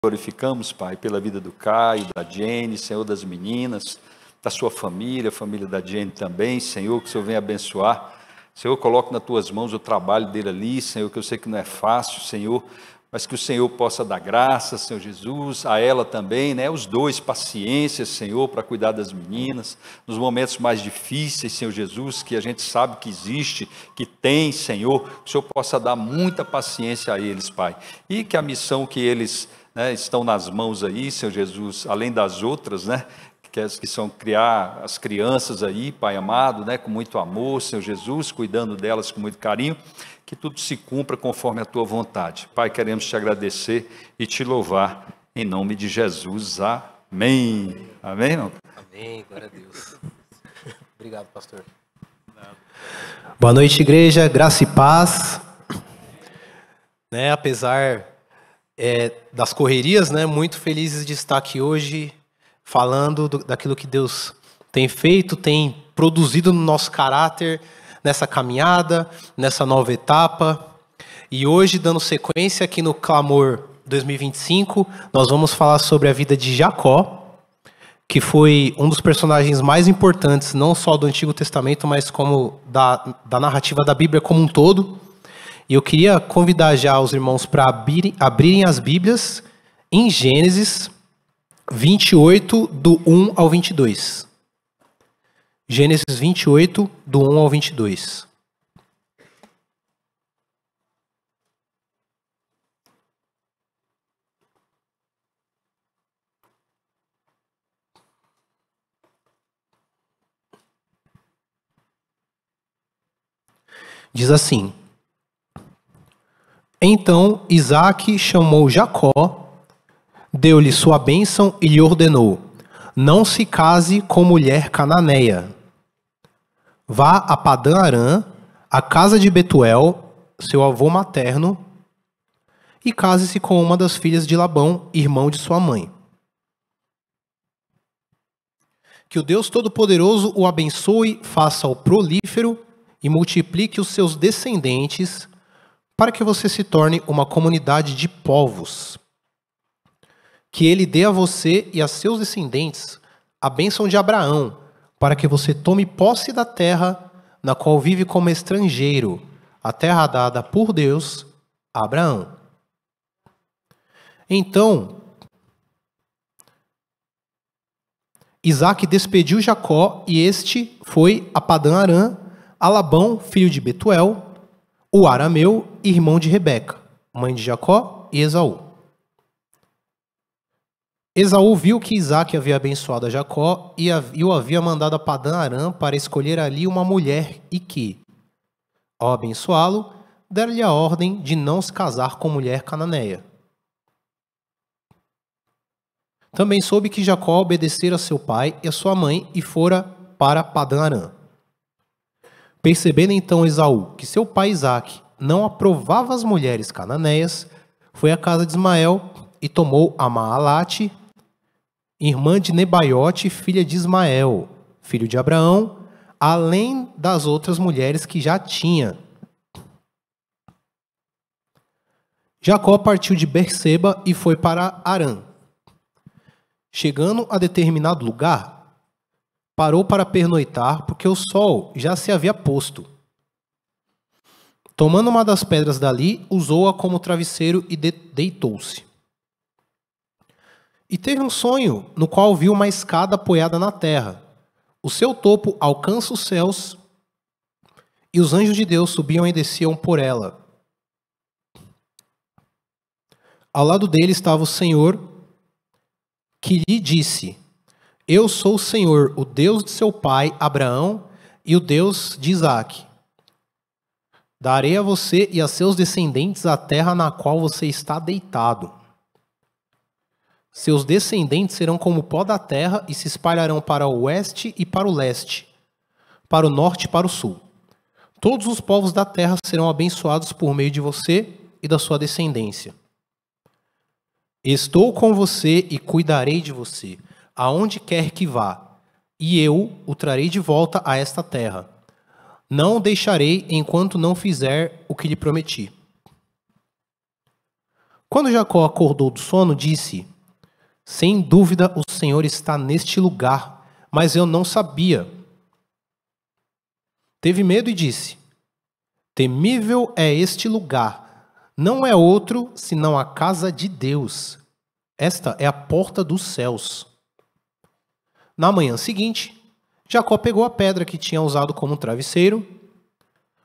glorificamos, Pai, pela vida do Caio, da Jenny, Senhor, das meninas, da sua família, a família da Jenny também, Senhor, que o Senhor venha abençoar. Senhor, coloque nas tuas mãos o trabalho dele ali, Senhor, que eu sei que não é fácil, Senhor, mas que o Senhor possa dar graça, Senhor Jesus, a ela também, né, os dois, paciência, Senhor, para cuidar das meninas, nos momentos mais difíceis, Senhor Jesus, que a gente sabe que existe, que tem, Senhor, que o Senhor possa dar muita paciência a eles, Pai, e que a missão que eles, né, estão nas mãos aí, Senhor Jesus, além das outras, né, que são criar as crianças aí, Pai amado, né, com muito amor, Senhor Jesus, cuidando delas com muito carinho, que tudo se cumpra conforme a Tua vontade. Pai, queremos Te agradecer e Te louvar, em nome de Jesus, amém. Amém, irmão? Amém, glória a Deus. Obrigado, pastor. Boa noite, igreja, graça e paz. Né, apesar das correrias, né, muito felizes de estar aqui hoje, falando daquilo que Deus tem feito, tem produzido no nosso caráter, nessa caminhada, nessa nova etapa. E hoje, dando sequência aqui no Clamor 2025, nós vamos falar sobre a vida de Jacó, que foi um dos personagens mais importantes, não só do Antigo Testamento, mas como da narrativa da Bíblia como um todo. E eu queria convidar já os irmãos para abrirem as Bíblias em Gênesis 28, do 1 ao 22. Gênesis 28, do 1 ao 22. Diz assim: Então Isaque chamou Jacó, deu-lhe sua bênção e lhe ordenou: não se case com mulher cananeia. Vá a Padã-Arã, a casa de Betuel, seu avô materno, e case-se com uma das filhas de Labão, irmão de sua mãe. Que o Deus Todo-Poderoso o abençoe, faça-o prolífero e multiplique os seus descendentes, para que você se torne uma comunidade de povos. Que ele dê a você e a seus descendentes a bênção de Abraão, para que você tome posse da terra na qual vive como estrangeiro, a terra dada por Deus a Abraão. Então, Isaque despediu Jacó e este foi a Padã-Arã, a Labão, filho de Betuel, o arameu, irmão de Rebeca, mãe de Jacó e Esaú. Esaú viu que Isaque havia abençoado a Jacó e o havia mandado a Padã-Arã para escolher ali uma mulher e que, ao abençoá-lo, deram-lhe a ordem de não se casar com mulher cananeia. Também soube que Jacó obedecera a seu pai e a sua mãe e fora para Padã-Arã. Percebendo então Esaú que seu pai Isaque não aprovava as mulheres cananeias, foi à casa de Ismael e tomou a Maalate, irmã de Nebaiote, filha de Ismael, filho de Abraão, além das outras mulheres que já tinha. Jacó partiu de Berseba e foi para Harã. Chegando a determinado lugar, parou para pernoitar, porque o sol já se havia posto. Tomando uma das pedras dali, usou-a como travesseiro e deitou-se. E teve um sonho, no qual viu uma escada apoiada na terra. O seu topo alcança os céus, e os anjos de Deus subiam e desciam por ela. Ao lado dele estava o Senhor, que lhe disse: Eu sou o Senhor, o Deus de seu pai Abraão e o Deus de Isaque. Darei a você e a seus descendentes a terra na qual você está deitado. Seus descendentes serão como o pó da terra e se espalharão para o oeste e para o leste, para o norte e para o sul. Todos os povos da terra serão abençoados por meio de você e da sua descendência. Estou com você e cuidarei de você, aonde quer que vá, e eu o trarei de volta a esta terra. Não o deixarei enquanto não fizer o que lhe prometi. Quando Jacó acordou do sono, disse: sem dúvida o Senhor está neste lugar, mas eu não sabia. Teve medo e disse: temível é este lugar, não é outro senão a casa de Deus. Esta é a porta dos céus. Na manhã seguinte, Jacó pegou a pedra que tinha usado como travesseiro,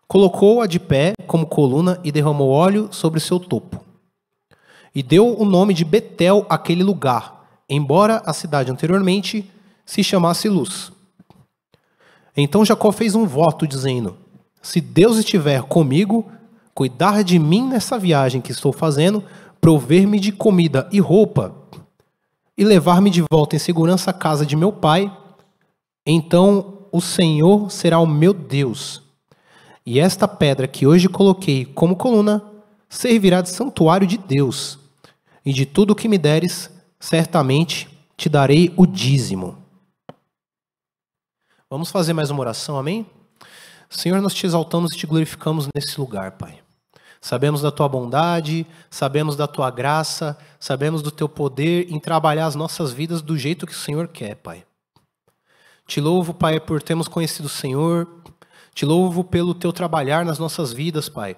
colocou-a de pé como coluna e derramou óleo sobre seu topo. E deu o nome de Betel àquele lugar, embora a cidade anteriormente se chamasse Luz. Então Jacó fez um voto dizendo: se Deus estiver comigo, cuidar de mim nessa viagem que estou fazendo, prover-me de comida e roupa, e levar-me de volta em segurança à casa de meu pai, então o Senhor será o meu Deus. E esta pedra que hoje coloquei como coluna servirá de santuário de Deus. E de tudo o que me deres, certamente te darei o dízimo. Vamos fazer mais uma oração, amém? Senhor, nós te exaltamos e te glorificamos nesse lugar, Pai. Sabemos da tua bondade, sabemos da tua graça, sabemos do teu poder em trabalhar as nossas vidas do jeito que o Senhor quer, Pai. Te louvo, Pai, por termos conhecido o Senhor. Te louvo pelo teu trabalhar nas nossas vidas, Pai.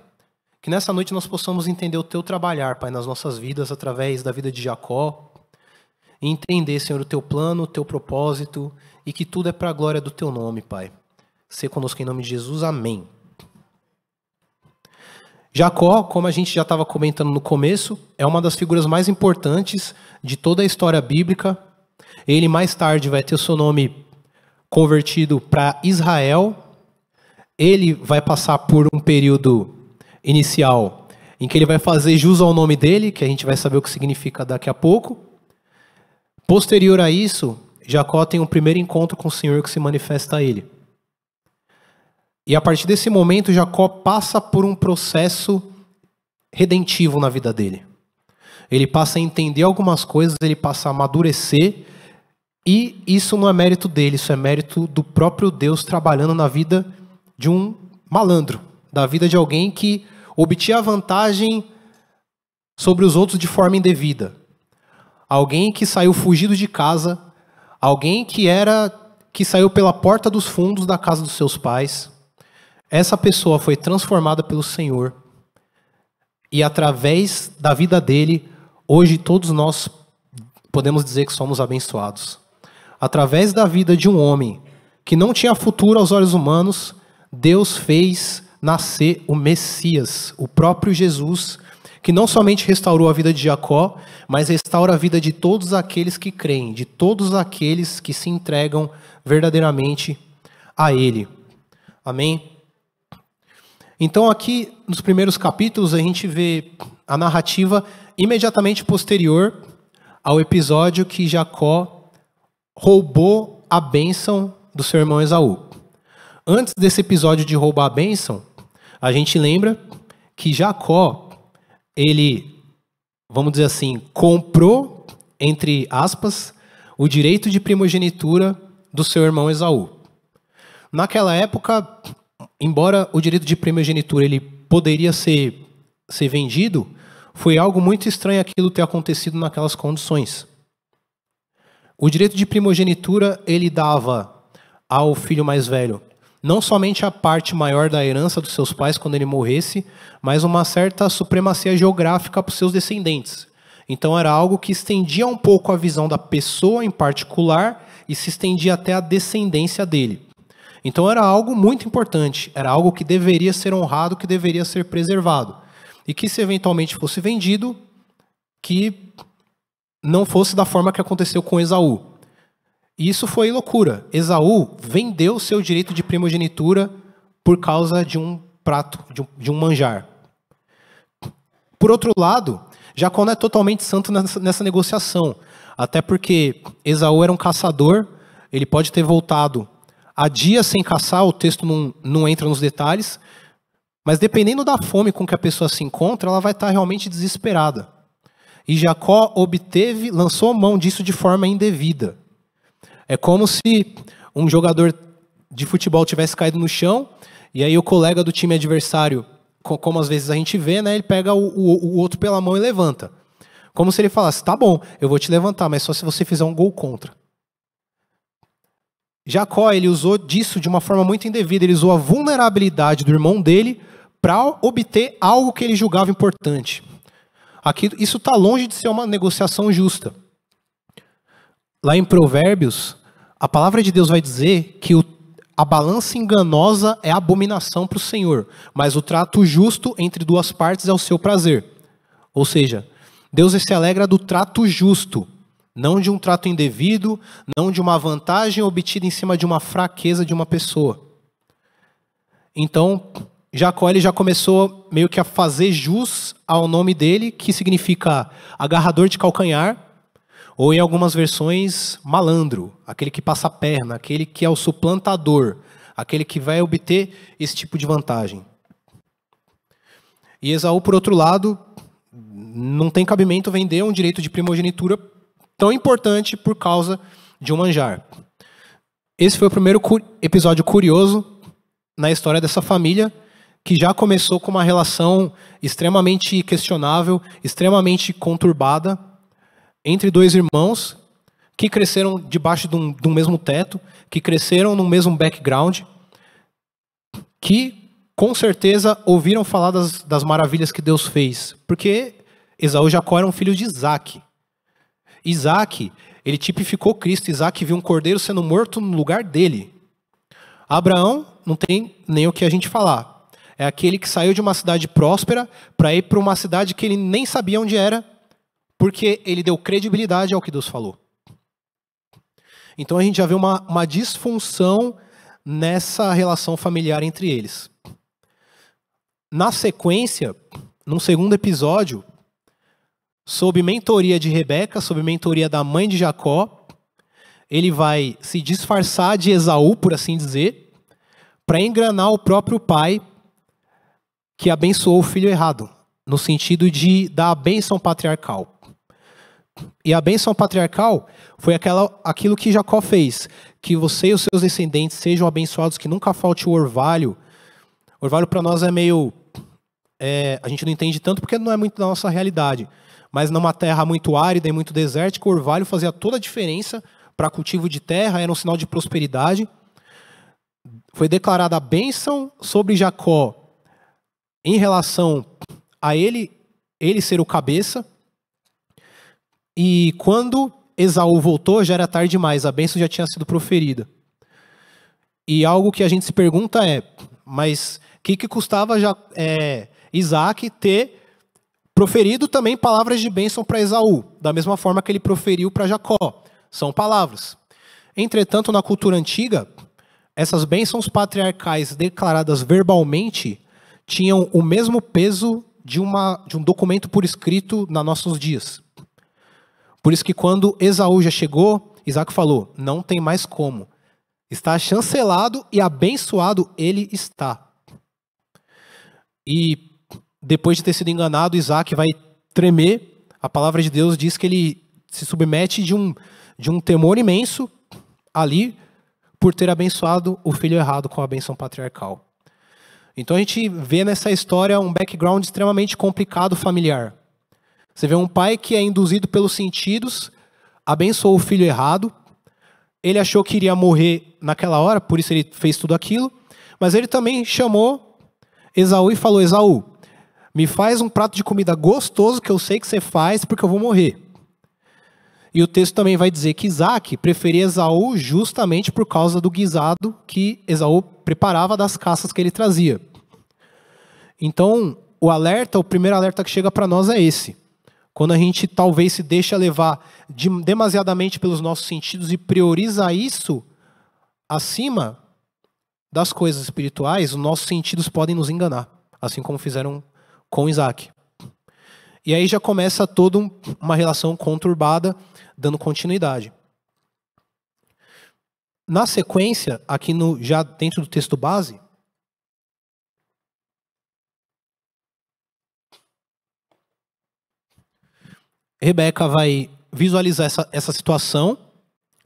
Que nessa noite nós possamos entender o teu trabalhar, Pai, nas nossas vidas, através da vida de Jacó. E entender, Senhor, o teu plano, o teu propósito, e que tudo é para a glória do teu nome, Pai. Sê conosco em nome de Jesus, amém. Jacó, como a gente já estava comentando no começo, é uma das figuras mais importantes de toda a história bíblica. Ele mais tarde vai ter o seu nome convertido para Israel. Ele vai passar por um período inicial em que ele vai fazer jus ao nome dele, que a gente vai saber o que significa daqui a pouco. Posterior a isso, Jacó tem um primeiro encontro com o Senhor que se manifesta a ele. E a partir desse momento, Jacó passa por um processo redentivo na vida dele. Ele passa a entender algumas coisas, ele passa a amadurecer, e isso não é mérito dele, isso é mérito do próprio Deus trabalhando na vida de um malandro, da vida de alguém que obtinha vantagem sobre os outros de forma indevida. Alguém que saiu fugido de casa, alguém que saiu pela porta dos fundos da casa dos seus pais. Essa pessoa foi transformada pelo Senhor. E através da vida dele, hoje todos nós podemos dizer que somos abençoados. Através da vida de um homem que não tinha futuro aos olhos humanos, Deus fez nascer o Messias, o próprio Jesus, que não somente restaurou a vida de Jacó, mas restaura a vida de todos aqueles que creem, de todos aqueles que se entregam verdadeiramente a Ele. Amém? Então aqui, nos primeiros capítulos, a gente vê a narrativa imediatamente posterior ao episódio que Jacó roubou a bênção do seu irmão Esaú. Antes desse episódio de roubar a bênção, a gente lembra que Jacó, ele, vamos dizer assim, comprou, entre aspas, o direito de primogenitura do seu irmão Esaú. Naquela época, embora o direito de primogenitura ele poderia ser vendido, foi algo muito estranho aquilo ter acontecido naquelas condições. O direito de primogenitura ele dava ao filho mais velho não somente a parte maior da herança dos seus pais quando ele morresse, mas uma certa supremacia geográfica para os seus descendentes. Então era algo que estendia um pouco a visão da pessoa em particular e se estendia até a descendência dele. Então era algo muito importante, era algo que deveria ser honrado, que deveria ser preservado. E que se eventualmente fosse vendido, que não fosse da forma que aconteceu com Esaú. E isso foi loucura. Esaú vendeu seu direito de primogenitura por causa de um prato, de um manjar. Por outro lado, Jacó não é totalmente santo nessa negociação. Até porque Esaú era um caçador, ele pode ter voltado há dias sem caçar, o texto não entra nos detalhes, mas dependendo da fome com que a pessoa se encontra, ela vai estar realmente desesperada. E Jacó lançou mão disso de forma indevida. É como se um jogador de futebol tivesse caído no chão, e aí o colega do time adversário como às vezes a gente vê, né, ele pega o outro pela mão e levanta. Como se ele falasse, tá bom, eu vou te levantar, mas só se você fizer um gol contra. Jacó, ele usou disso de uma forma muito indevida, ele usou a vulnerabilidade do irmão dele para obter algo que ele julgava importante. Aqui, isso está longe de ser uma negociação justa. Lá em Provérbios, a palavra de Deus vai dizer que a balança enganosa é abominação para o Senhor, mas o trato justo entre duas partes é o seu prazer. Ou seja, Deus se alegra do trato justo, não de um trato indevido, não de uma vantagem obtida em cima de uma fraqueza de uma pessoa. Então, Jacó ele já começou meio que a fazer jus ao nome dele, que significa agarrador de calcanhar, ou em algumas versões, malandro, aquele que passa a perna, aquele que é o suplantador, aquele que vai obter esse tipo de vantagem. E Esaú, por outro lado, não tem cabimento vender um direito de primogenitura tão importante por causa de um manjar. Esse foi o primeiro episódio curioso na história dessa família, que já começou com uma relação extremamente questionável, extremamente conturbada, entre dois irmãos que cresceram debaixo de um mesmo teto, que cresceram no mesmo background, que com certeza ouviram falar das maravilhas que Deus fez, porque Esaú e Jacó eram filhos de Isaac. Isaac, ele tipificou Cristo. Isaac viu um cordeiro sendo morto no lugar dele. Abraão não tem nem o que a gente falar. É aquele que saiu de uma cidade próspera para ir para uma cidade que ele nem sabia onde era, porque ele deu credibilidade ao que Deus falou. Então a gente já vê uma disfunção nessa relação familiar entre eles. Na sequência, num segundo episódio, sob mentoria de Rebeca, sob mentoria da mãe de Jacó, ele vai se disfarçar de Esaú, por assim dizer, para enganar o próprio pai que abençoou o filho errado, no sentido de dar a bênção patriarcal. E a bênção patriarcal foi aquilo que Jacó fez, que você e os seus descendentes sejam abençoados, que nunca falte o orvalho. Orvalho para nós é meio... a gente não entende tanto porque não é muito da nossa realidade. Mas numa terra muito árida e muito desértica, o orvalho fazia toda a diferença para cultivo de terra, era um sinal de prosperidade. Foi declarada a bênção sobre Jacó em relação a ele ser o cabeça. E quando Esaú voltou, já era tarde demais, a bênção já tinha sido proferida. E algo que a gente se pergunta é, mas o que custava Isaac ter proferido também palavras de bênção para Esaú, da mesma forma que ele proferiu para Jacó? São palavras. Entretanto, na cultura antiga, essas bênçãos patriarcais declaradas verbalmente tinham o mesmo peso de um documento por escrito nos nossos dias. Por isso que quando Esaú já chegou, Isaac falou, não tem mais como. Está chancelado e abençoado ele está. E depois de ter sido enganado, Isaac vai tremer. A palavra de Deus diz que ele se submete de um temor imenso ali por ter abençoado o filho errado com a bênção patriarcal. Então a gente vê nessa história um background extremamente complicado familiar. Você vê um pai que é induzido pelos sentidos, abençoou o filho errado, ele achou que iria morrer naquela hora, por isso ele fez tudo aquilo, mas ele também chamou Esaú e falou, Esaú, me faz um prato de comida gostoso que eu sei que você faz porque eu vou morrer. E o texto também vai dizer que Isaac preferia Esaú justamente por causa do guisado que Esaú preparava das caças que ele trazia. Então, o primeiro alerta que chega para nós é esse. Quando a gente talvez se deixa levar demasiadamente pelos nossos sentidos e prioriza isso acima das coisas espirituais, os nossos sentidos podem nos enganar, assim como fizeram com Isaac. E aí já começa toda uma relação conturbada, dando continuidade. Na sequência, aqui já dentro do texto base, Rebeca vai visualizar essa situação,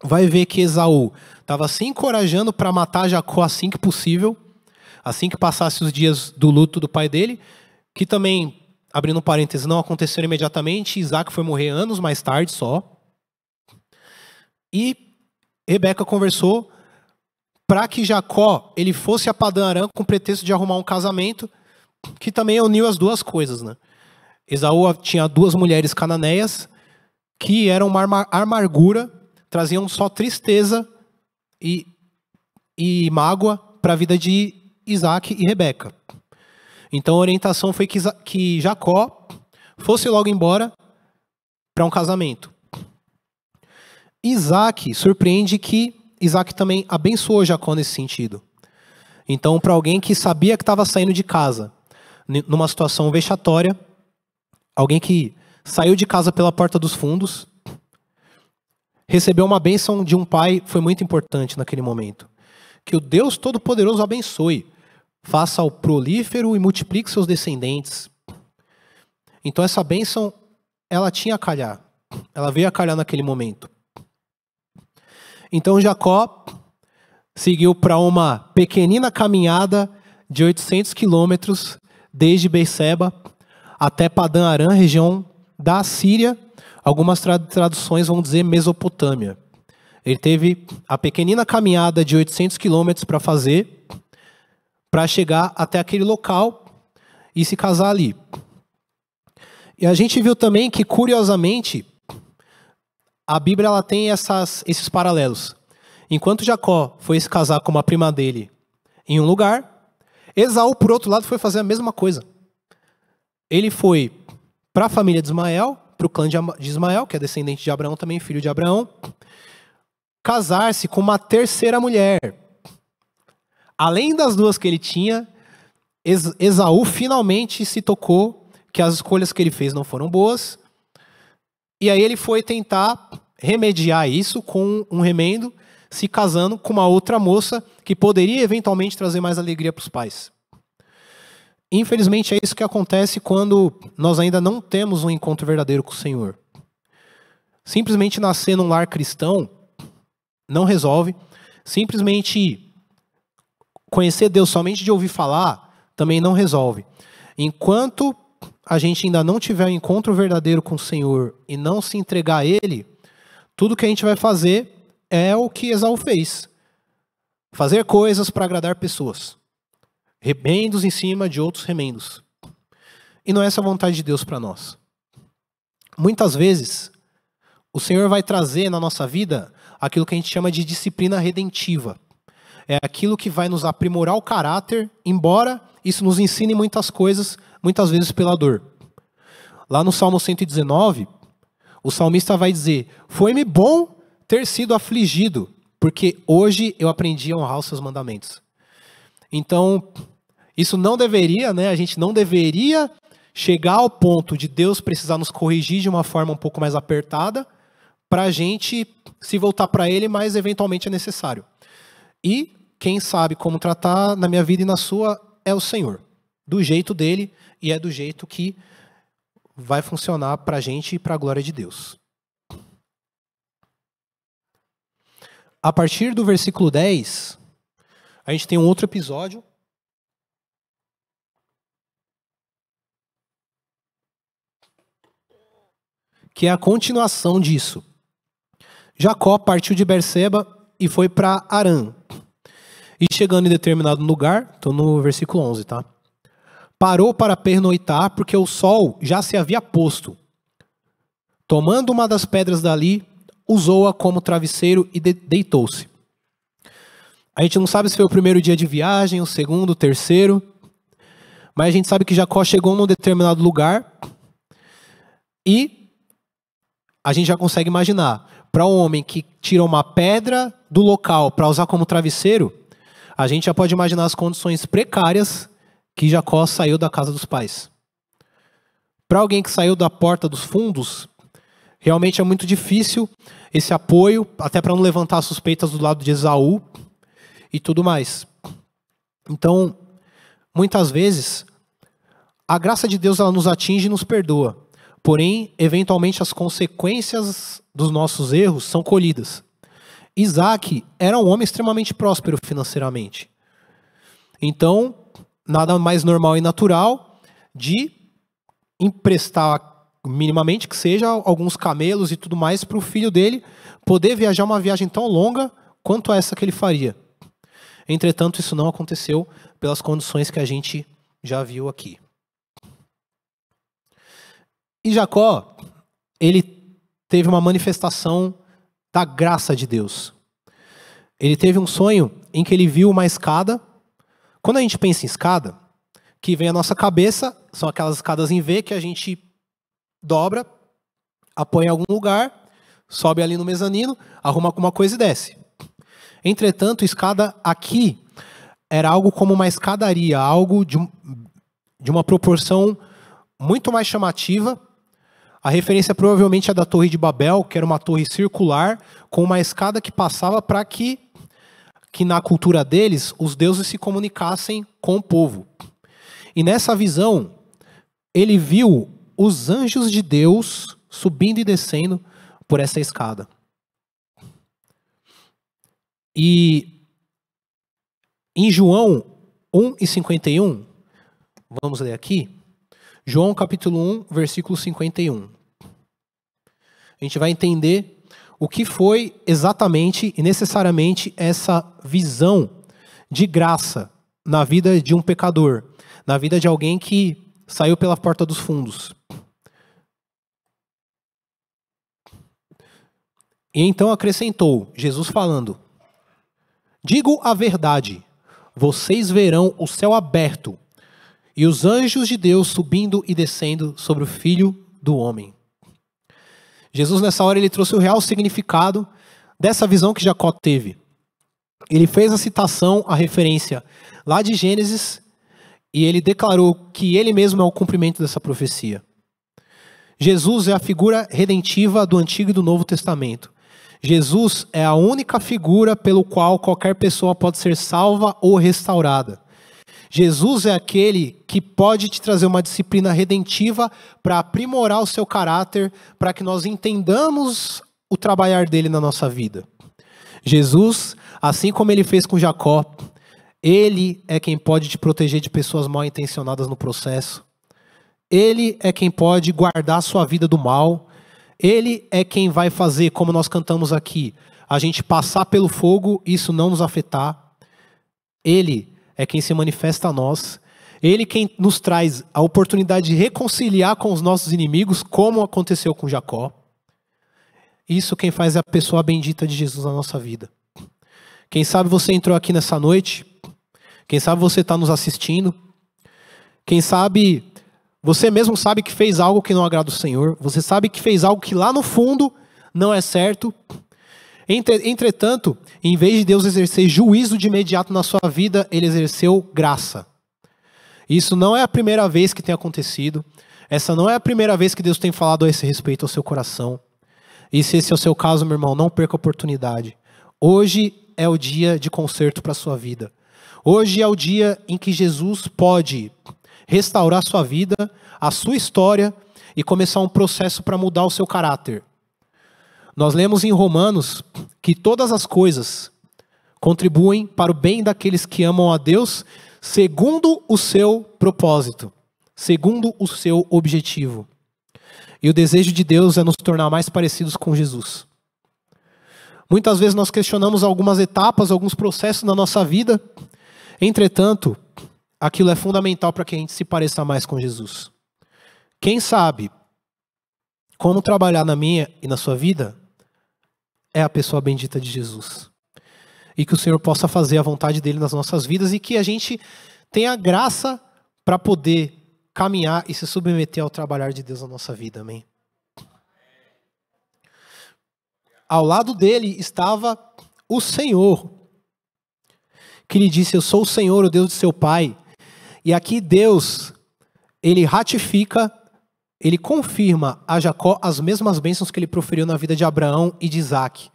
vai ver que Esaú estava se encorajando para matar Jacó assim que possível, Assim que passasse os dias do luto do pai dele, que também, abrindo um parênteses, não aconteceram imediatamente, Isaac foi morrer anos mais tarde só. E Rebeca conversou para que Jacó ele fosse a Padã-Arã com o pretexto de arrumar um casamento, que também uniu as duas coisas, né? Esaú tinha 2 mulheres cananeias que eram uma amargura, traziam só tristeza e mágoa para a vida de Isaac e Rebeca. Então a orientação foi que Jacó fosse logo embora para um casamento. Isaac, surpreende que Isaac também abençoou Jacó nesse sentido. Então, para alguém que sabia que estava saindo de casa, numa situação vexatória, alguém que saiu de casa pela porta dos fundos, recebeu uma bênção de um pai, foi muito importante naquele momento. Que o Deus Todo-Poderoso abençoe, faça-o prolífero e multiplique seus descendentes. Então essa bênção, ela tinha a calhar. Ela veio a calhar naquele momento. Então Jacó seguiu para uma pequenina caminhada de 800 quilômetros, desde Berseba até Padã-Arã, região da Síria. Algumas traduções vão dizer Mesopotâmia. Ele teve a pequenina caminhada de 800 quilômetros para fazer, para chegar até aquele local e se casar ali. E a gente viu também que, curiosamente, a Bíblia ela tem esses paralelos. Enquanto Jacó foi se casar com uma prima dele em um lugar, Esaú, por outro lado, foi fazer a mesma coisa. Ele foi para a família de Ismael, para o clã de Ismael, que é descendente de Abraão também, filho de Abraão, casar-se com uma terceira mulher. Além das 2 que ele tinha, Esaú finalmente se tocou que as escolhas que ele fez não foram boas. E aí ele foi tentar remediar isso com um remendo, se casando com uma outra moça que poderia eventualmente trazer mais alegria para os pais. Infelizmente é isso que acontece quando nós ainda não temos um encontro verdadeiro com o Senhor. Simplesmente nascer num lar cristão não resolve. Simplesmente conhecer Deus somente de ouvir falar também não resolve. Enquanto a gente ainda não tiver um encontro verdadeiro com o Senhor e não se entregar a Ele, tudo que a gente vai fazer é o que Esaú fez. Fazer coisas para agradar pessoas. Remendos em cima de outros remendos. E não é essa a vontade de Deus para nós. Muitas vezes, o Senhor vai trazer na nossa vida aquilo que a gente chama de disciplina redentiva. É aquilo que vai nos aprimorar o caráter, embora isso nos ensine muitas coisas, muitas vezes pela dor. Lá no Salmo 119, o salmista vai dizer: foi-me bom ter sido afligido, porque hoje eu aprendi a honrar os seus mandamentos. Então, isso não deveria, a gente não deveria chegar ao ponto de Deus precisar nos corrigir de uma forma um pouco mais apertada, para a gente se voltar para Ele, mas eventualmente é necessário. E quem sabe como tratar na minha vida e na sua é o Senhor. Do jeito dele, e é do jeito que vai funcionar para a gente e para a glória de Deus. A partir do versículo 10, a gente tem um outro episódio. Que é a continuação disso. Jacó partiu de Berseba e foi para Harã. E chegando em determinado lugar, estou no versículo 11, tá? Parou para pernoitar, porque o sol já se havia posto. Tomando uma das pedras dali, usou-a como travesseiro e deitou-se. A gente não sabe se foi o primeiro dia de viagem, o segundo, o terceiro. Mas a gente sabe que Jacó chegou num determinado lugar e a gente já consegue imaginar. Para um homem que tira uma pedra do local para usar como travesseiro, a gente já pode imaginar as condições precárias que Jacó saiu da casa dos pais. Para alguém que saiu da porta dos fundos, realmente é muito difícil esse apoio, até para não levantar suspeitas do lado de Esaú e tudo mais. Então, muitas vezes, a graça de Deus ela nos atinge e nos perdoa. Porém, eventualmente, as consequências dos nossos erros são colhidas. Isaac era um homem extremamente próspero financeiramente. Então, nada mais normal e natural de emprestar minimamente, que seja, alguns camelos e tudo mais, para o filho dele poder viajar uma viagem tão longa quanto essa que ele faria. Entretanto, isso não aconteceu pelas condições que a gente já viu aqui. E Jacó, ele teve uma manifestação da graça de Deus. Ele teve um sonho em que ele viu uma escada. Quando a gente pensa em escada, que vem à nossa cabeça, são aquelas escadas em V que a gente dobra, apoia em algum lugar, sobe ali no mezanino, arruma alguma coisa e desce. Entretanto, escada aqui era algo como uma escadaria, algo de uma proporção muito mais chamativa. A referência provavelmente é da Torre de Babel, que era uma torre circular, com uma escada que passava para que na cultura deles, os deuses se comunicassem com o povo. E nessa visão, ele viu os anjos de Deus subindo e descendo por essa escada. E em João 1:51, vamos ler aqui, João capítulo 1, versículo 51. A gente vai entender o que foi exatamente e necessariamente essa visão de graça na vida de um pecador, na vida de alguém que saiu pela porta dos fundos. E então acrescentou, Jesus falando: digo a verdade, vocês verão o céu aberto e os anjos de Deus subindo e descendo sobre o Filho do Homem. Jesus nessa hora ele trouxe o real significado dessa visão que Jacó teve. Ele fez a citação, a referência lá de Gênesis, e ele declarou que ele mesmo é o cumprimento dessa profecia. Jesus é a figura redentiva do Antigo e do Novo Testamento. Jesus é a única figura pelo qual qualquer pessoa pode ser salva ou restaurada. Jesus é aquele que pode te trazer uma disciplina redentiva para aprimorar o seu caráter, para que nós entendamos o trabalhar dele na nossa vida. Jesus, assim como ele fez com Jacó, ele é quem pode te proteger de pessoas mal intencionadas no processo. Ele é quem pode guardar a sua vida do mal. Ele é quem vai fazer, como nós cantamos aqui, a gente passar pelo fogo e isso não nos afetar. Ele é quem se manifesta a nós. Ele quem nos traz a oportunidade de reconciliar com os nossos inimigos, como aconteceu com Jacó. Isso quem faz é a pessoa bendita de Jesus na nossa vida. Quem sabe você entrou aqui nessa noite, quem sabe você está nos assistindo, quem sabe você mesmo sabe que fez algo que não agrada o Senhor, você sabe que fez algo que lá no fundo não é certo. Entretanto, em vez de Deus exercer juízo de imediato na sua vida, ele exerceu graça. Isso não é a primeira vez que tem acontecido. Essa não é a primeira vez que Deus tem falado a esse respeito ao seu coração. E se esse é o seu caso, meu irmão, não perca a oportunidade. Hoje é o dia de conserto para a sua vida. Hoje é o dia em que Jesus pode restaurar a sua vida, a sua história e começar um processo para mudar o seu caráter. Nós lemos em Romanos que todas as coisas contribuem para o bem daqueles que amam a Deus segundo o seu propósito, segundo o seu objetivo. E o desejo de Deus é nos tornar mais parecidos com Jesus. Muitas vezes nós questionamos algumas etapas, alguns processos na nossa vida. Entretanto, aquilo é fundamental para que a gente se pareça mais com Jesus. Quem sabe como trabalhar na minha e na sua vida é a pessoa bendita de Jesus. E que o Senhor possa fazer a vontade dele nas nossas vidas e que a gente tenha graça para poder caminhar e se submeter ao trabalhar de Deus na nossa vida. Amém? Ao lado dele estava o Senhor, que lhe disse: eu sou o Senhor, o Deus de seu pai. E aqui Deus, ele ratifica, ele confirma a Jacó as mesmas bênçãos que ele proferiu na vida de Abraão e de Isaac.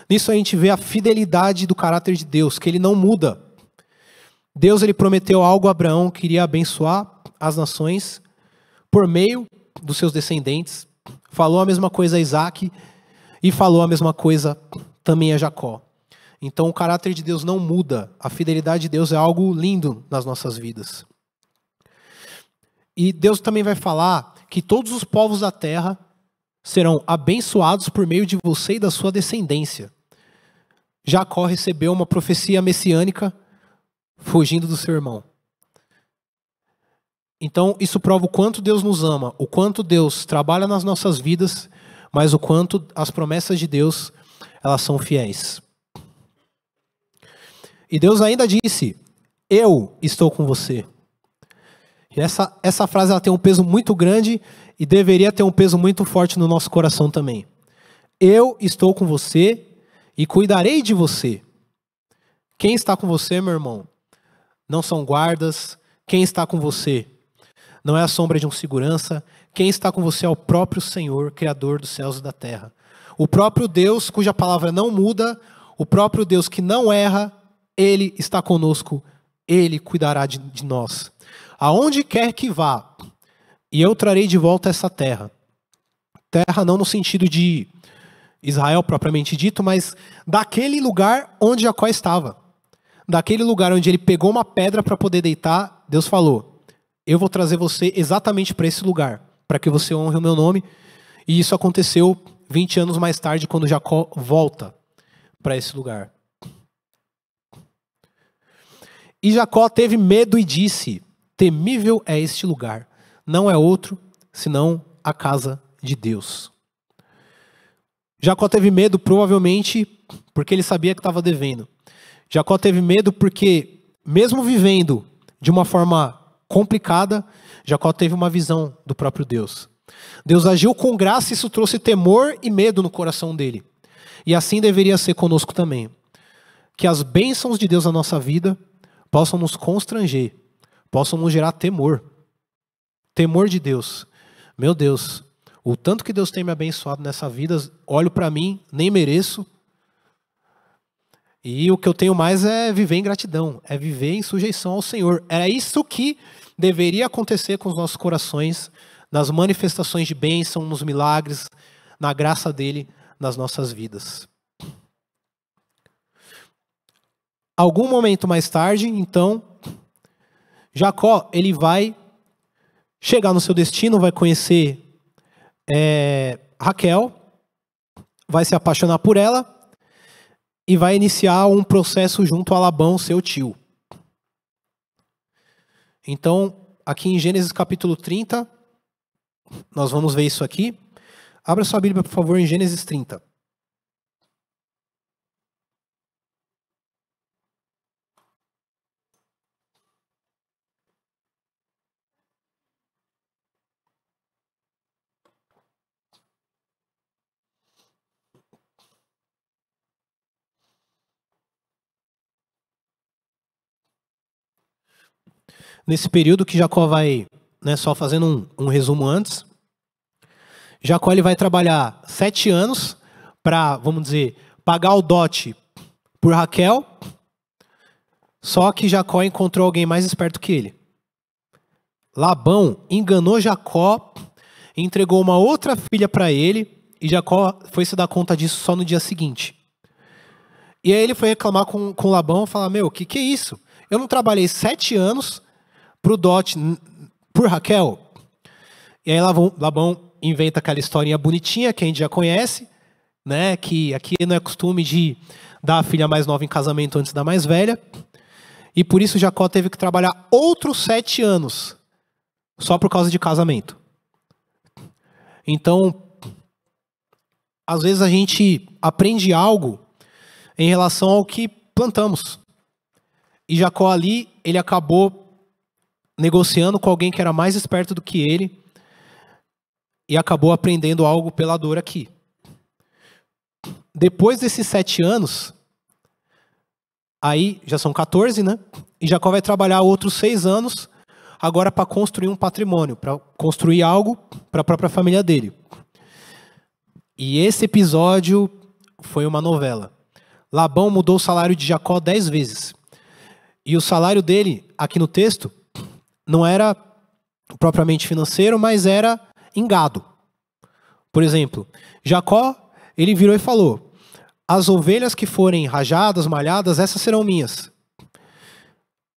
Nisso a gente vê a fidelidade do caráter de Deus, que ele não muda. Deus ele prometeu algo a Abraão, que iria abençoar as nações por meio dos seus descendentes. Falou a mesma coisa a Isaac e falou a mesma coisa também a Jacó. Então o caráter de Deus não muda. A fidelidade de Deus é algo lindo nas nossas vidas. E Deus também vai falar que todos os povos da terra serão abençoados por meio de você e da sua descendência. Jacó recebeu uma profecia messiânica fugindo do seu irmão. Então isso prova o quanto Deus nos ama, o quanto Deus trabalha nas nossas vidas, mas o quanto as promessas de Deus, elas são fiéis. E Deus ainda disse: eu estou com você. E essa frase ela tem um peso muito grande e deveria ter um peso muito forte no nosso coração também. Eu estou com você e cuidarei de você. Quem está com você, meu irmão? Não são guardas. Quem está com você? Não é a sombra de um segurança. Quem está com você é o próprio Senhor, Criador dos céus e da terra. O próprio Deus, cuja palavra não muda, o próprio Deus que não erra, Ele está conosco, Ele cuidará de nós. Aonde quer que vá, e eu trarei de volta essa terra. Terra não no sentido de Israel propriamente dito, mas daquele lugar onde Jacó estava. Daquele lugar onde ele pegou uma pedra para poder deitar, Deus falou: eu vou trazer você exatamente para esse lugar, para que você honre o meu nome. E isso aconteceu 20 anos mais tarde, quando Jacó volta para esse lugar. E Jacó teve medo e disse: temível é este lugar, não é outro, senão a casa de Deus. Jacó teve medo, provavelmente, porque ele sabia que estava devendo. Jacó teve medo porque, mesmo vivendo de uma forma complicada, Jacó teve uma visão do próprio Deus. Deus agiu com graça e isso trouxe temor e medo no coração dele. E assim deveria ser conosco também. Que as bênçãos de Deus na nossa vida possam nos constranger, possam nos gerar temor. Temor de Deus. Meu Deus, o tanto que Deus tem me abençoado nessa vida, olho para mim, nem mereço. E o que eu tenho mais é viver em gratidão, é viver em sujeição ao Senhor. Era isso que deveria acontecer com os nossos corações, nas manifestações de bênção, nos milagres, na graça dele nas nossas vidas. Algum momento mais tarde, então, Jacó, ele vai chegar no seu destino, vai conhecer Raquel, vai se apaixonar por ela e vai iniciar um processo junto a Labão, seu tio. Então, aqui em Gênesis capítulo 30, nós vamos ver isso aqui. Abra sua Bíblia, por favor, em Gênesis 30. Nesse período que Jacó vai, só fazendo um resumo antes, Jacó ele vai trabalhar 7 anos para, vamos dizer, pagar o dote por Raquel, só que Jacó encontrou alguém mais esperto que ele. Labão enganou Jacó, entregou uma outra filha para ele, e Jacó foi se dar conta disso só no dia seguinte. E aí ele foi reclamar com Labão e falar: meu, o que é isso? Eu não trabalhei 7 anos pro dote por Raquel. E aí Labão inventa aquela historinha bonitinha que a gente já conhece, né? Que aqui não é costume de dar a filha mais nova em casamento antes da mais velha. E por isso Jacó teve que trabalhar outros 7 anos só por causa de casamento. Então, às vezes a gente aprende algo em relação ao que plantamos. E Jacó ali, ele acabou negociando com alguém que era mais esperto do que ele e acabou aprendendo algo pela dor aqui. Depois desses 7 anos, aí já são 14, né? E Jacó vai trabalhar outros 6 anos agora para construir um patrimônio, para construir algo para a própria família dele. E esse episódio foi uma novela. Labão mudou o salário de Jacó 10 vezes. E o salário dele, aqui no texto, não era propriamente financeiro, mas era em gado. Por exemplo, Jacó, ele virou e falou: as ovelhas que forem rajadas, malhadas, essas serão minhas.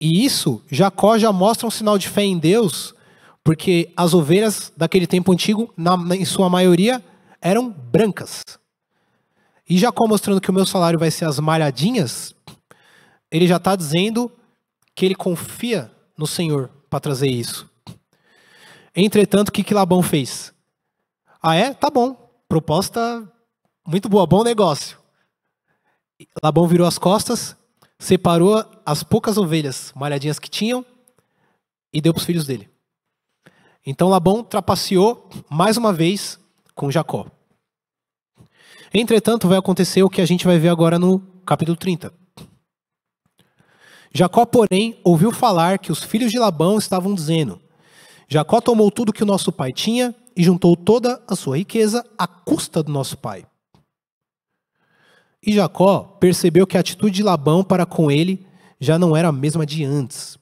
E isso, Jacó já mostra um sinal de fé em Deus, porque as ovelhas daquele tempo antigo, em sua maioria, eram brancas. E Jacó mostrando que o meu salário vai ser as malhadinhas, ele já está dizendo que ele confia no Senhor para trazer isso. Entretanto, o que Labão fez? Ah, é? Tá bom. Proposta muito boa, bom negócio. Labão virou as costas, separou as poucas ovelhas malhadinhas que tinham e deu para os filhos dele. Então Labão trapaceou mais uma vez com Jacó. Entretanto, vai acontecer o que a gente vai ver agora no capítulo 30. Jacó, porém, ouviu falar que os filhos de Labão estavam dizendo: Jacó tomou tudo que o nosso pai tinha e juntou toda a sua riqueza à custa do nosso pai. E Jacó percebeu que a atitude de Labão para com ele já não era a mesma de antes.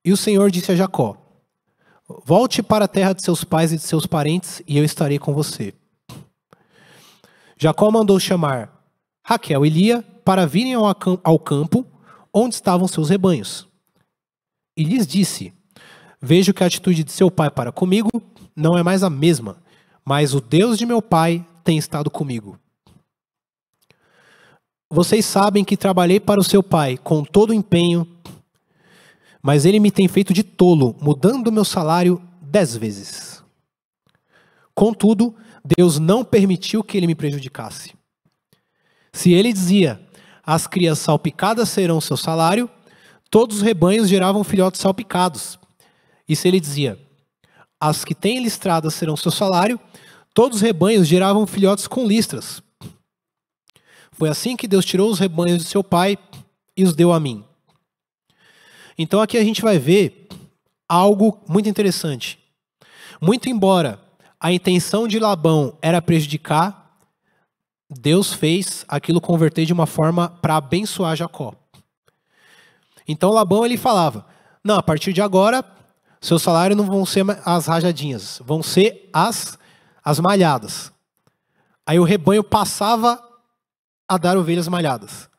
E o Senhor disse a Jacó: volte para a terra de seus pais e de seus parentes, e eu estarei com você. Jacó mandou chamar Raquel e Lia para virem ao campo onde estavam seus rebanhos. E lhes disse: vejo que a atitude de seu pai para comigo não é mais a mesma, mas o Deus de meu pai tem estado comigo. Vocês sabem que trabalhei para o seu pai com todo o empenho, mas ele me tem feito de tolo, mudando o meu salário 10 vezes. Contudo, Deus não permitiu que ele me prejudicasse. Se ele dizia: as crias salpicadas serão seu salário, todos os rebanhos geravam filhotes salpicados. E se ele dizia: as que têm listradas serão seu salário, todos os rebanhos geravam filhotes com listras. Foi assim que Deus tirou os rebanhos de seu pai e os deu a mim. Então aqui a gente vai ver algo muito interessante. Muito embora a intenção de Labão era prejudicar, Deus fez aquilo converter de uma forma para abençoar Jacó. Então Labão ele falava: não, a partir de agora, seu salário não vão ser as rajadinhas, vão ser as malhadas. Aí o rebanho passava a dar ovelhas malhadas.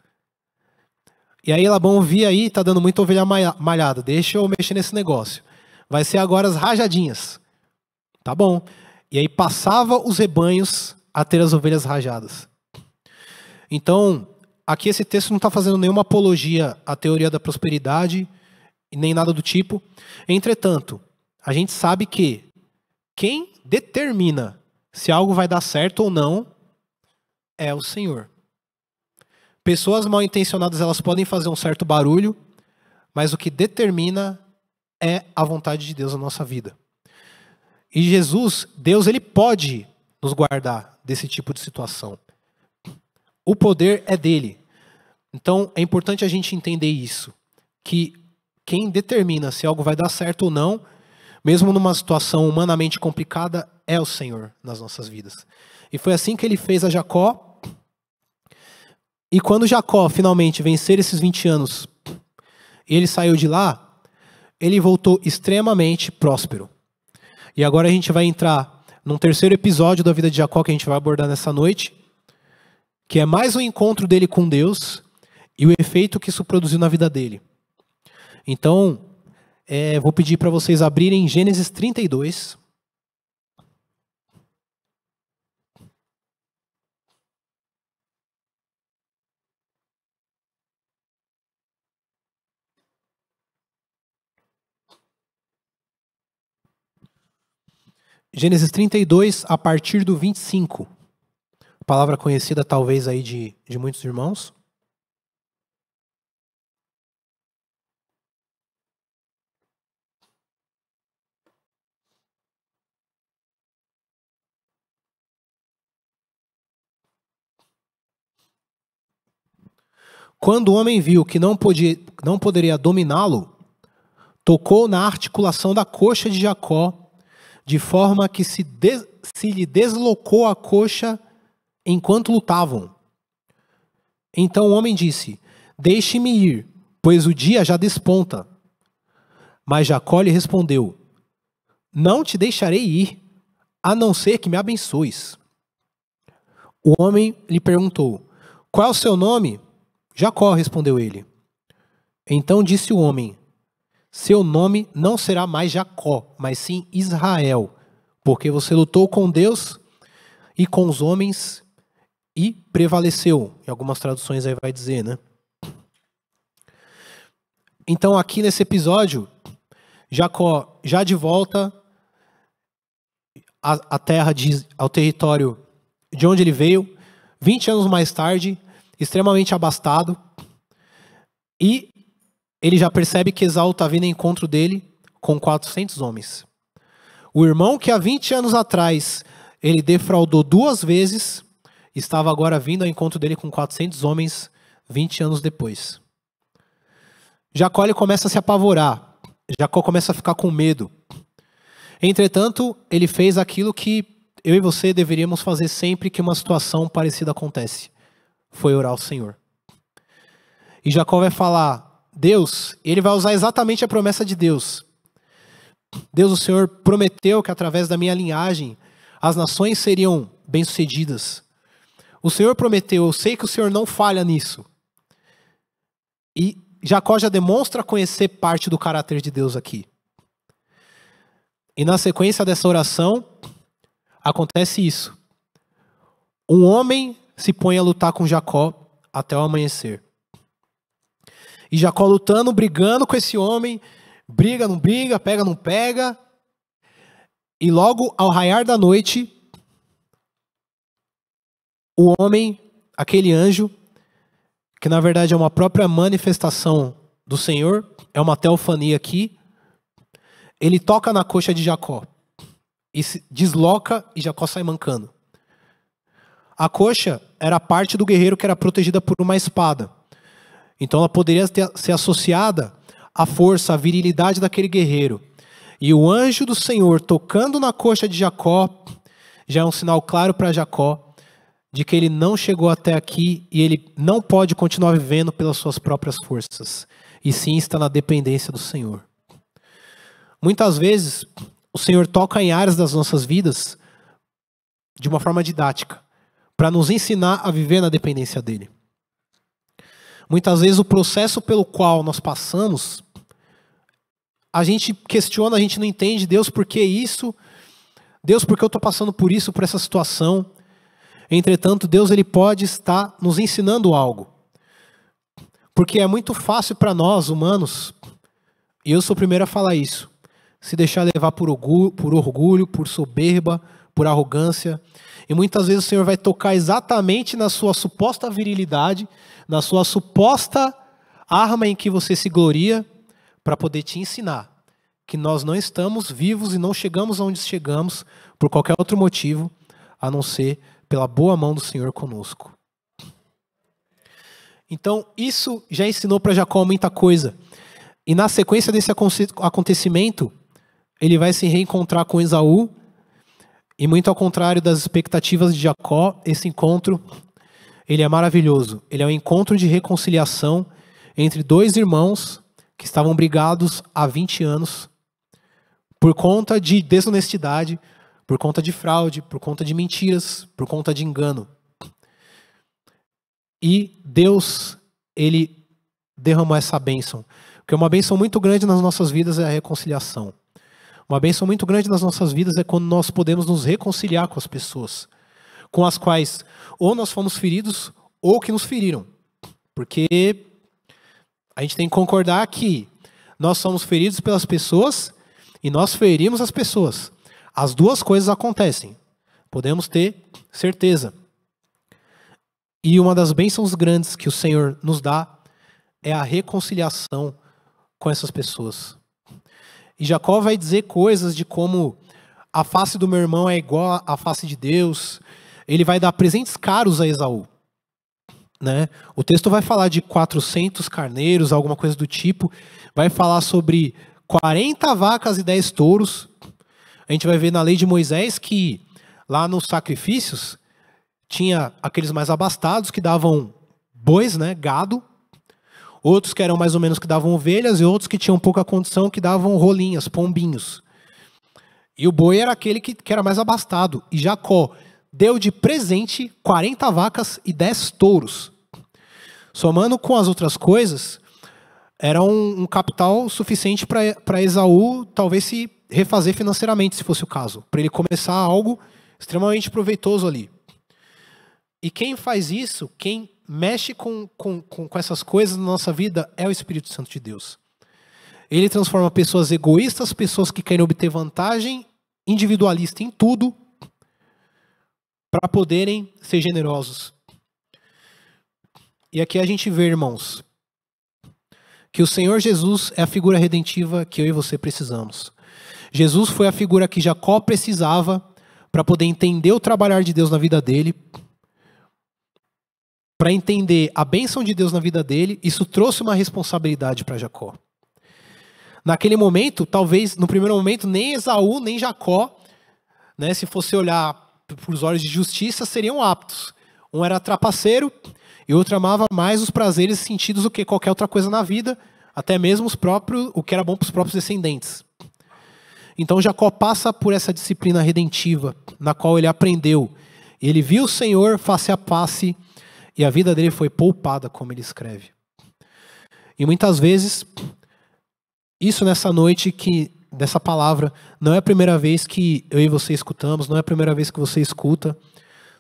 E aí Labão via aí, tá dando muita ovelha malhada, deixa eu mexer nesse negócio. Vai ser agora as rajadinhas. Tá bom. E aí passava os rebanhos a ter as ovelhas rajadas. Então, aqui esse texto não está fazendo nenhuma apologia à teoria da prosperidade, nem nada do tipo. Entretanto, a gente sabe que quem determina se algo vai dar certo ou não é o Senhor. Pessoas mal intencionadas, elas podem fazer um certo barulho, mas o que determina é a vontade de Deus na nossa vida. E Jesus, Deus, ele pode nos guardar desse tipo de situação. O poder é dele. Então, é importante a gente entender isso, que quem determina se algo vai dar certo ou não, mesmo numa situação humanamente complicada, é o Senhor nas nossas vidas. E foi assim que ele fez a Jacó. E quando Jacó finalmente vencer esses 20 anos, e ele saiu de lá, ele voltou extremamente próspero. E agora a gente vai entrar num terceiro episódio da vida de Jacó que a gente vai abordar nessa noite, que é mais um encontro dele com Deus e o efeito que isso produziu na vida dele. Então, vou pedir para vocês abrirem Gênesis 32. Gênesis 32, a partir do 25. Palavra conhecida talvez aí de muitos irmãos. Quando o homem viu que não poderia dominá-lo, tocou na articulação da coxa de Jacó, de forma que se lhe deslocou a coxa enquanto lutavam. Então o homem disse: deixe-me ir, pois o dia já desponta. Mas Jacó lhe respondeu: não te deixarei ir, a não ser que me abençoes. O homem lhe perguntou: qual é o seu nome? Jacó, respondeu ele. Então disse o homem: seu nome não será mais Jacó, mas sim Israel, porque você lutou com Deus e com os homens e prevaleceu. Em algumas traduções aí vai dizer, né? Então aqui nesse episódio, Jacó já de volta à terra, ao território de onde ele veio, 20 anos mais tarde, extremamente abastado, e ele já percebe que Esaú está vindo ao encontro dele com 400 homens. O irmão que há 20 anos atrás ele defraudou 2 vezes, estava agora vindo ao encontro dele com 400 homens 20 anos depois. Jacó ele começa a se apavorar, Jacó começa a ficar com medo. Entretanto, ele fez aquilo que eu e você deveríamos fazer sempre que uma situação parecida acontece. Foi orar ao Senhor. E Jacó vai falar, Deus, ele vai usar exatamente a promessa de Deus. Deus, o Senhor prometeu que através da minha linhagem as nações seriam bem-sucedidas. O Senhor prometeu, eu sei que o Senhor não falha nisso. E Jacó já demonstra conhecer parte do caráter de Deus aqui. E na sequência dessa oração, acontece isso. Um homem se põe a lutar com Jacó até o amanhecer. E Jacó lutando, brigando com esse homem, briga, não briga, pega, não pega. E logo ao raiar da noite, o homem, aquele anjo, que na verdade é uma própria manifestação do Senhor, é uma teofania aqui, ele toca na coxa de Jacó e se desloca e Jacó sai mancando. A coxa era parte do guerreiro que era protegida por uma espada. Então ela poderia ser associada à força, à virilidade daquele guerreiro. E o anjo do Senhor tocando na coxa de Jacó já é um sinal claro para Jacó de que ele não chegou até aqui e ele não pode continuar vivendo pelas suas próprias forças, e sim está na dependência do Senhor. Muitas vezes, o Senhor toca em áreas das nossas vidas de uma forma didática, para nos ensinar a viver na dependência dEle. Muitas vezes, o processo pelo qual nós passamos, a gente questiona, a gente não entende, Deus, por que isso? Deus, por que eu estou passando por isso, por essa situação? Entretanto, Deus ele pode estar nos ensinando algo. Porque é muito fácil para nós, humanos, e eu sou o primeiro a falar isso, se deixar levar por orgulho, por soberba, por arrogância. E muitas vezes o Senhor vai tocar exatamente na sua suposta virilidade, na sua suposta arma em que você se gloria, para poder te ensinar que nós não estamos vivos e não chegamos onde chegamos por qualquer outro motivo, a não ser pela boa mão do Senhor conosco. Então, isso já ensinou para Jacó muita coisa. E na sequência desse acontecimento, ele vai se reencontrar com Esaú, e muito ao contrário das expectativas de Jacó, esse encontro, ele é maravilhoso. Ele é um encontro de reconciliação entre 2 irmãos que estavam brigados há 20 anos por conta de desonestidade, por conta de fraude, por conta de mentiras, por conta de engano. E Deus, ele derramou essa bênção. Porque uma bênção muito grande nas nossas vidas é a reconciliação. Uma bênção muito grande nas nossas vidas é quando nós podemos nos reconciliar com as pessoas, com as quais ou nós fomos feridos ou que nos feriram. Porque a gente tem que concordar que nós somos feridos pelas pessoas e nós ferimos as pessoas. As duas coisas acontecem. Podemos ter certeza. E uma das bênçãos grandes que o Senhor nos dá é a reconciliação com essas pessoas. E Jacó vai dizer coisas de como a face do meu irmão é igual à face de Deus. Ele vai dar presentes caros a Esaú. Né? O texto vai falar de 400 carneiros, alguma coisa do tipo. Vai falar sobre 40 vacas e 10 touros. A gente vai ver na lei de Moisés que lá nos sacrifícios tinha aqueles mais abastados que davam bois, né, gado. Outros que eram mais ou menos que davam ovelhas e outros que tinham pouca condição que davam rolinhas, pombinhos. E o boi era aquele que era mais abastado. E Jacó, deu de presente 40 vacas e 10 touros. Somando com as outras coisas, era um capital suficiente para Esaú talvez se refazer financeiramente, se fosse o caso, para ele começar algo extremamente proveitoso ali. E quem faz isso, quem mexe com essas coisas na nossa vida é o Espírito Santo de Deus. Ele transforma pessoas egoístas, pessoas que querem obter vantagem individualista em tudo, para poderem ser generosos. E aqui a gente vê, irmãos, que o Senhor Jesus é a figura redentiva que eu e você precisamos. Jesus foi a figura que Jacó precisava para poder entender o trabalhar de Deus na vida dele, para entender a bênção de Deus na vida dele. Isso trouxe uma responsabilidade para Jacó. Naquele momento, talvez, no primeiro momento, nem Esaú, nem Jacó, né, se fosse olhar por os olhos de justiça, seriam aptos. Um era trapaceiro e o outro amava mais os prazeres e sentidos do que qualquer outra coisa na vida, até mesmo o que era bom para os próprios descendentes. Então Jacó passa por essa disciplina redentiva, na qual ele aprendeu. Ele viu o Senhor face a face e a vida dele foi poupada, como ele escreve. E muitas vezes, isso nessa noite, dessa palavra, não é a primeira vez que eu e você escutamos, não é a primeira vez que você escuta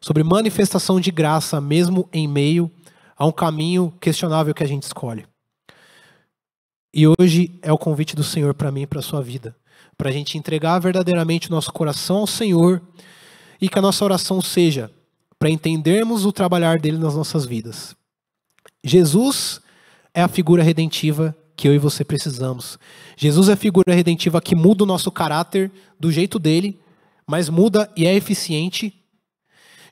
sobre manifestação de graça, mesmo em meio a um caminho questionável que a gente escolhe. E hoje é o convite do Senhor para mim e para a sua vida, para a gente entregar verdadeiramente o nosso coração ao Senhor e que a nossa oração seja para entendermos o trabalhar dele nas nossas vidas. Jesus é a figura redentiva que eu e você precisamos. Jesus é a figura redentiva que muda o nosso caráter do jeito dele, mas muda e é eficiente.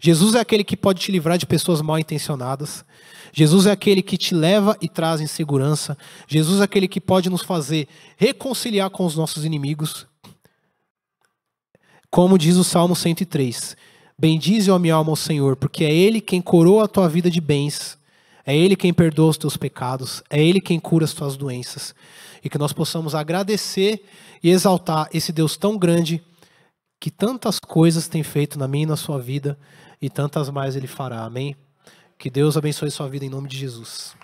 Jesus é aquele que pode te livrar de pessoas mal intencionadas. Jesus é aquele que te leva e traz em segurança. Jesus é aquele que pode nos fazer reconciliar com os nossos inimigos. Como diz o Salmo 103. Bendize, ó minha alma, ao Senhor, porque é Ele quem coroa a tua vida de bens. É Ele quem perdoa os teus pecados. É Ele quem cura as tuas doenças. E que nós possamos agradecer e exaltar esse Deus tão grande que tantas coisas tem feito na minha e na sua vida e tantas mais Ele fará. Amém? Que Deus abençoe sua vida em nome de Jesus.